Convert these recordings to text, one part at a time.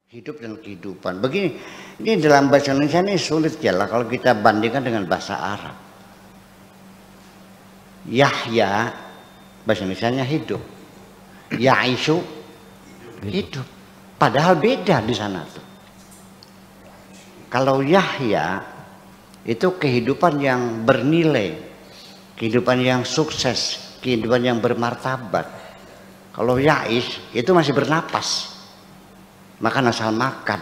Hidup dan kehidupan. Begini, ini dalam bahasa Indonesia ini sulit ya lah kalau kita bandingkan dengan bahasa Arab. Yahya, bahasa Indonesianya hidup. Ya'ishu, hidup. Padahal beda di sana tuh. Kalau Yahya itu kehidupan yang bernilai, kehidupan yang sukses, kehidupan yang bermartabat. Kalau Ya'ish itu masih bernapas. Makan asal makan.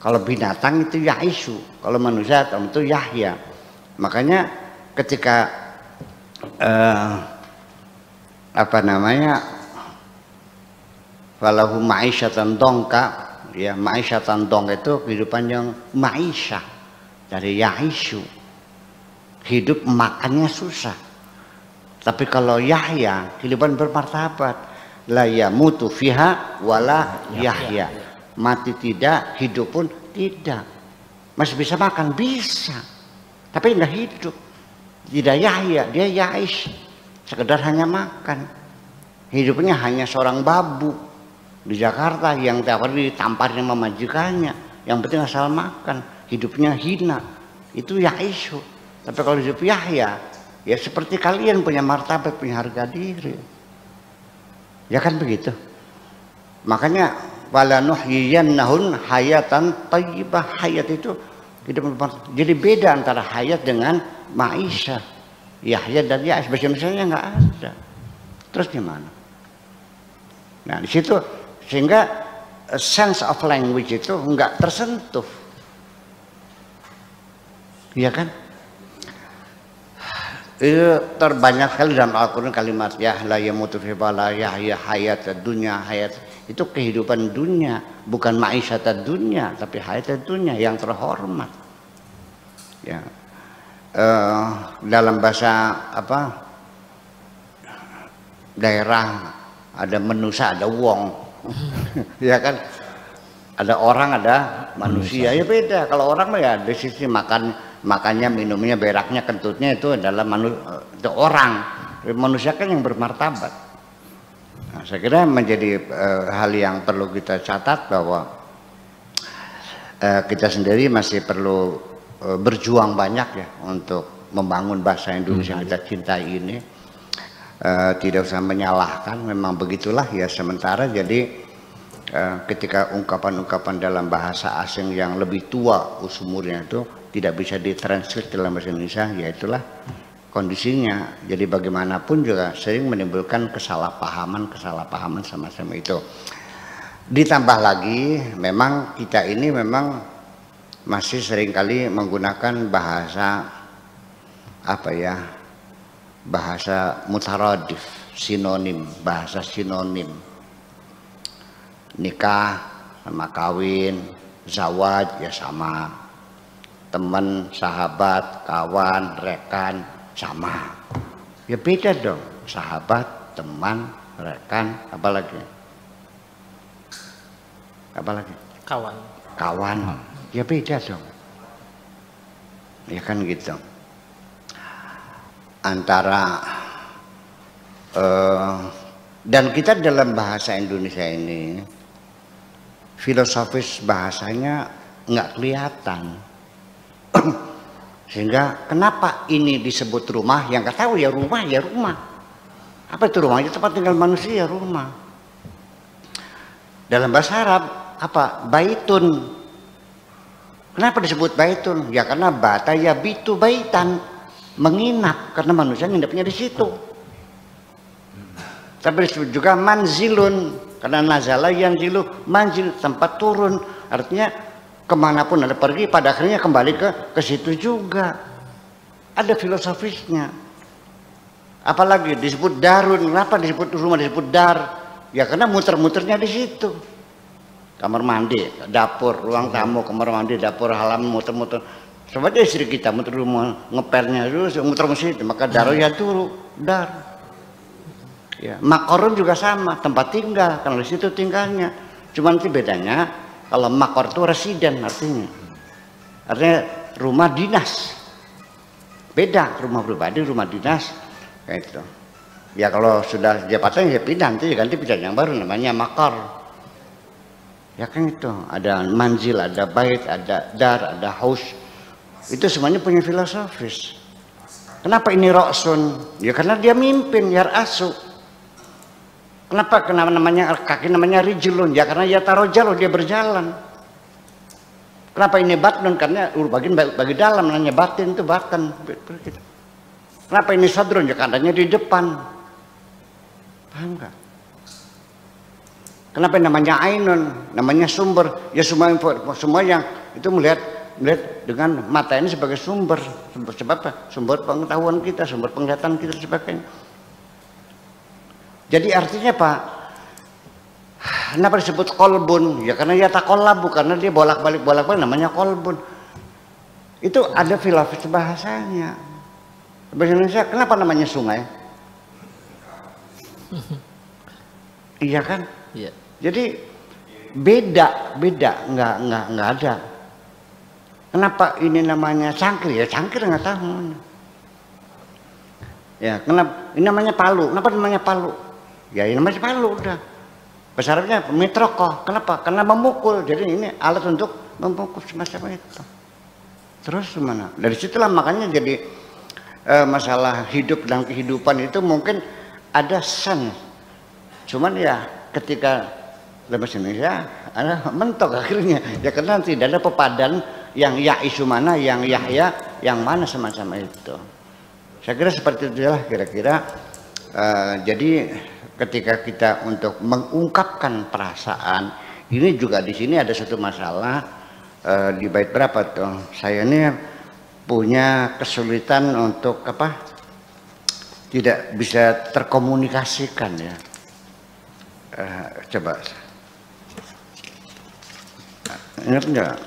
Kalau binatang itu Ya'ishu, kalau manusia itu Yahya. Makanya ketika walahu ma'isyatan dongka, ya ma'isyatan dong itu kehidupan yang ma'isyah dari Ya'ishu, hidup makannya susah. Tapi kalau Yahya kehidupan bermartabat, la yamutu fiha wala yahya, mati tidak, hidup pun tidak. Masih bisa makan, bisa, tapi enggak hidup. Tidak Yahya, dia Ya'ish, sekedar hanya makan. Hidupnya hanya seorang babu di Jakarta yang tiap hari ditamparin sama majikannya, yang penting asal makan, hidupnya hina. Itu Ya'ishu. Tapi kalau hidup Yahya, ya seperti kalian punya martabat, punya harga diri. Ya kan begitu. Makanya walanuhyiyannahum hayatan thayyibah, hayat itu hidup bermartabat. Jadi beda antara hayat dengan ma'isyah. Yahya dan Ya'ish bahasa Indonesia nggak ada. Terus gimana? Nah di situ sehingga sense of language itu nggak tersentuh. Iya kan? Itu terbanyak sekali dalam Al-Quran kalimat ya la yamutu fi bala yahya hayat dunya, hayat itu kehidupan dunia, bukan ma'isyat dunia, tapi hayat dunia yang terhormat. Ya. Dalam bahasa daerah ada manusia, ada wong. Ya kan? Ada orang, ada manusia. Ya beda. Kalau orang mah ya dari sisi makannya, minumnya, beraknya, kentutnya itu adalah itu orang. Manusia kan yang bermartabat. Nah, saya kira menjadi hal yang perlu kita catat bahwa kita sendiri masih perlu berjuang banyak ya untuk membangun bahasa Indonesia yang kita cintai ini. Tidak usah menyalahkan, memang begitulah ya sementara. Jadi ketika ungkapan-ungkapan dalam bahasa asing yang lebih tua umurnya itu tidak bisa ditranslate dalam bahasa Indonesia, ya itulah kondisinya. Jadi bagaimanapun juga sering menimbulkan kesalahpahaman sama-sama itu. Ditambah lagi memang kita ini memang masih seringkali menggunakan bahasa bahasa mutaradif, sinonim, bahasa sinonim. Nikah sama kawin, zawaj ya sama, teman, sahabat, kawan, rekan sama. Ya beda dong, sahabat, teman, rekan, apalagi kawan, ya beda dong. Ya kan gitu. Antara dan kita dalam bahasa Indonesia ini filosofis bahasanya nggak kelihatan. Sehingga kenapa ini disebut rumah, yang nggak tahu ya rumah. Apa itu rumah? Itu tempat tinggal manusia, rumah. Dalam bahasa Arab apa? Baitun. Kenapa disebut baitun? Ya karena bata ya bitu baitan, menginap, karena manusia nginapnya di situ. Tapi disebut juga manzilun, karena nazala yanzilu, manzil, tempat turun. Artinya kemanapun Anda pergi, pada akhirnya kembali ke situ juga. Ada filosofisnya. Apalagi disebut darun. Kenapa disebut rumah disebut dar? Ya karena muter-muternya di situ. Kamar mandi, dapur, ruang tamu, kamar mandi, dapur, halaman, muter-muter. Coba deh istri kita muter rumah, ngepernya terus muter situ, maka daru ya turu, dar. Ya, makorun juga sama, tempat tinggal, kalau di situ tinggalnya. Cuman itu bedanya, kalau makor itu residen artinya rumah dinas. Beda rumah pribadi, rumah dinas, kayak itu. Ya kalau sudah jabatan ya pindah, nanti ganti pindah yang baru namanya makor. Ya kan itu, ada manzil, ada bait, ada dar, ada haus. Itu semuanya punya filosofis. Kenapa ini roksun? Ya karena dia mimpin, yar asu. Kenapa namanya kaki namanya rijlun? Ya karena ya tarojalo, dia berjalan. Kenapa ini batnun? Karena bagi dalam, namanya batin itu batan. Kenapa ini sadrun? Ya karenanya di depan. Paham nggak? Kenapa namanya ainun? Namanya sumber. Ya semua yang itu melihat dengan mata ini sebagai sumber sebab apa? Sumber pengetahuan kita, sumber penglihatan kita sebagainya. Jadi artinya Pak, kenapa disebut kolbun? Ya karena ya takolabu, karena dia bolak-balik namanya kolbun. Itu ada filosofis bahasanya. Bahasa Indonesia kenapa namanya sungai? Iya kan? Iya. Jadi beda, nggak ada. Kenapa ini namanya cangkir? Ya cangkir nggak tahu. Ya kenapa ini namanya palu? Kenapa namanya palu? Ya ini namanya palu udah. Bahasa Arabnya mitrokoh. Kenapa? Karena memukul. Jadi ini alat untuk memukul semacam itu. Terus gimana? Dari situlah makanya jadi masalah hidup dan kehidupan itu mungkin ada sense. Cuman ya ketika dalam bahasa Indonesia ada mentok akhirnya. Ya karena tidak ada pepadan yang isu mana, yang Yahya, yang mana semacam itu. Saya kira seperti itulah kira-kira. Jadi ketika kita untuk mengungkapkan perasaan, ini juga di sini ada satu masalah di bait berapa tuh? Saya ini punya kesulitan untuk apa? Tidak bisa terkomunikasikan ya. Coba ingat enggak?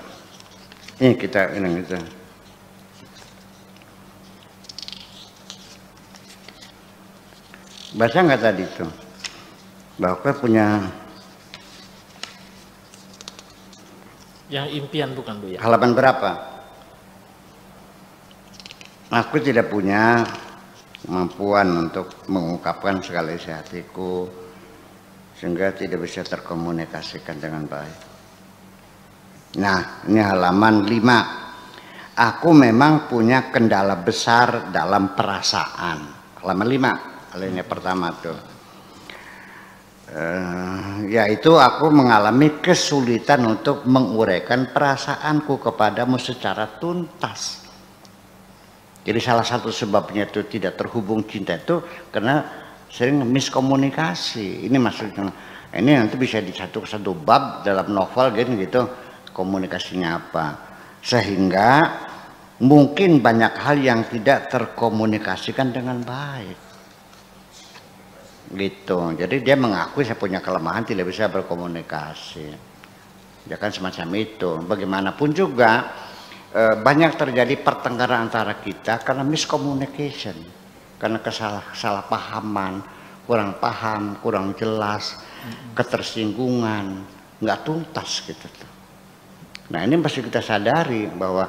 Ini kita ini gitu. Baca nggak tadi itu? Bahwa punya yang impian bukan Bu ya? Halaman berapa? Aku tidak punya kemampuan untuk mengungkapkan segala isi hatiku sehingga tidak bisa terkomunikasikan dengan baik. Nah, ini halaman 5. Aku memang punya kendala besar dalam perasaan. Halaman 5, alinea pertama tuh. Yaitu aku mengalami kesulitan untuk menguraikan perasaanku kepadamu secara tuntas. Jadi salah satu sebabnya itu tidak terhubung cinta itu karena sering miskomunikasi. Ini maksudnya. Ini nanti bisa di satu bab dalam novel gitu. Komunikasinya apa, sehingga mungkin banyak hal yang tidak terkomunikasikan dengan baik gitu. Jadi dia mengakui saya punya kelemahan, tidak bisa berkomunikasi ya kan, semacam itu. Bagaimanapun juga banyak terjadi pertengkaran antara kita karena miscommunication, karena kesalahpahaman, kurang paham, kurang jelas, ketersinggungan, nggak tuntas gitu tuh. Nah ini mesti kita sadari bahwa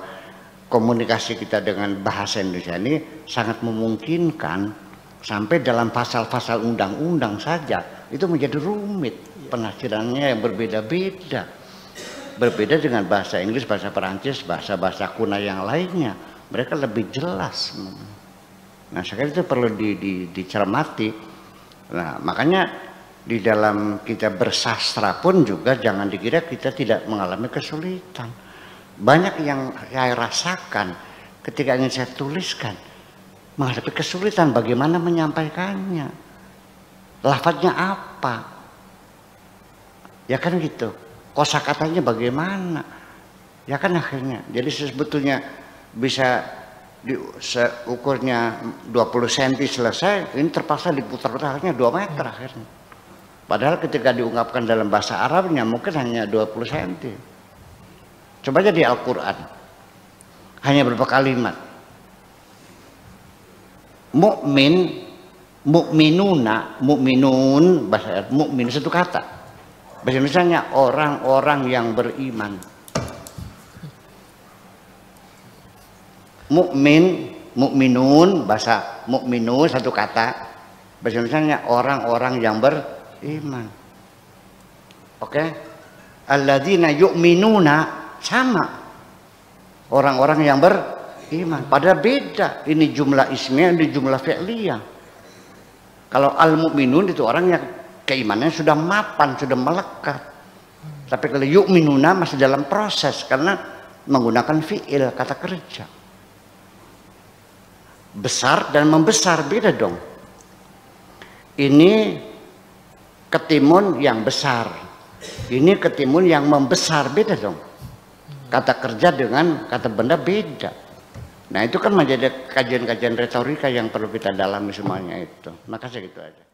komunikasi kita dengan bahasa Indonesia ini sangat memungkinkan sampai dalam pasal-pasal undang-undang saja itu menjadi rumit, penafsirannya yang berbeda-beda. Berbeda dengan bahasa Inggris, bahasa Perancis, bahasa-bahasa kuno yang lainnya. Mereka lebih jelas. Nah sekali itu perlu dicermati. Nah makanya di dalam kita bersastra pun juga jangan dikira kita tidak mengalami kesulitan. Banyak yang saya rasakan ketika ingin saya tuliskan menghadapi kesulitan bagaimana menyampaikannya, lafadznya apa, ya kan gitu, kosakatanya bagaimana, ya kan akhirnya. Jadi sebetulnya bisa ukurnya 20 cm selesai, ini terpaksa diputar-putar akhirnya 2 meter akhirnya. Padahal ketika diungkapkan dalam bahasa Arabnya mungkin hanya 20 cm. Coba aja di Al-Quran. Hanya berapa kalimat. Mukmin, mukminuna, mukminun, bahasa Arab, mukmin satu kata. Bahasa Indonesianya orang-orang yang beriman. Mukmin, mukminun, bahasa mukminun satu kata. Bahasa Indonesianya orang-orang yang beriman. Oke, alladzina yu'minuna, sama orang-orang yang beriman. Padahal beda, ini jumlah ismiyah, ini jumlah fi'liyah. Kalau al-mu'minun itu orang yang keimanannya sudah mapan, sudah melekat. Tapi kalau yu'minuna masih dalam proses karena menggunakan fi'il, kata kerja. Besar dan membesar beda dong. Ini ketimun yang besar, ini ketimun yang membesar, beda dong. Kata kerja dengan kata benda beda. Nah itu kan menjadi kajian-kajian retorika yang perlu kita dalami semuanya itu. Makasih gitu aja.